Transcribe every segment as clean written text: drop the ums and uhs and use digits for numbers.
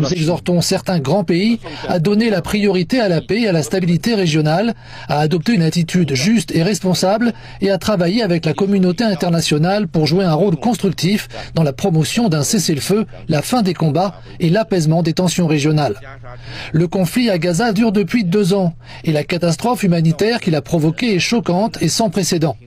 Nous exhortons certains grands pays à donner la priorité à la paix et à la stabilité régionale, à adopter une attitude juste et responsable et à travailler avec la communauté internationale pour jouer un rôle constructif dans la promotion d'un cessez-le-feu, la fin des combats et l'apaisement des tensions régionales. Le conflit à Gaza dure depuis 2 ans et la catastrophe humanitaire qu'il a provoquée est choquante et sans précédent.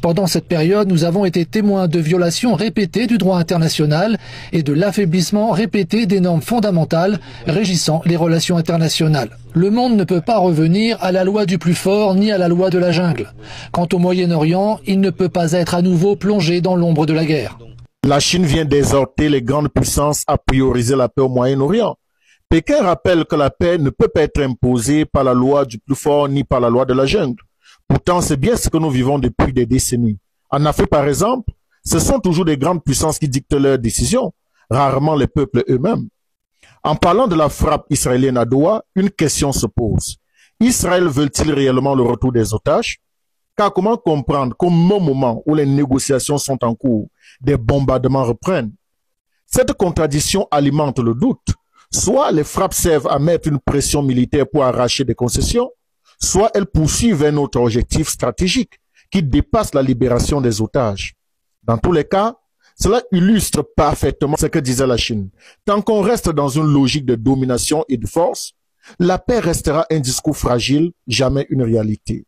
Pendant cette période, nous avons été témoins de violations répétées du droit international et de l'affaiblissement répété des normes fondamentales régissant les relations internationales. Le monde ne peut pas revenir à la loi du plus fort ni à la loi de la jungle. Quant au Moyen-Orient, il ne peut pas être à nouveau plongé dans l'ombre de la guerre. La Chine vient d'exhorter les grandes puissances à prioriser la paix au Moyen-Orient. Pékin rappelle que la paix ne peut pas être imposée par la loi du plus fort ni par la loi de la jungle. Pourtant, c'est bien ce que nous vivons depuis des décennies. En Afrique, par exemple, ce sont toujours des grandes puissances qui dictent leurs décisions, rarement les peuples eux-mêmes. En parlant de la frappe israélienne à Doha, une question se pose. Israël veut-il réellement le retour des otages? Car comment comprendre qu'au même moment où les négociations sont en cours, des bombardements reprennent? Cette contradiction alimente le doute. Soit les frappes servent à mettre une pression militaire pour arracher des concessions, soit elles poursuivent un autre objectif stratégique qui dépasse la libération des otages. Dans tous les cas, cela illustre parfaitement ce que disait la Chine. Tant qu'on reste dans une logique de domination et de force, la paix restera un discours fragile, jamais une réalité.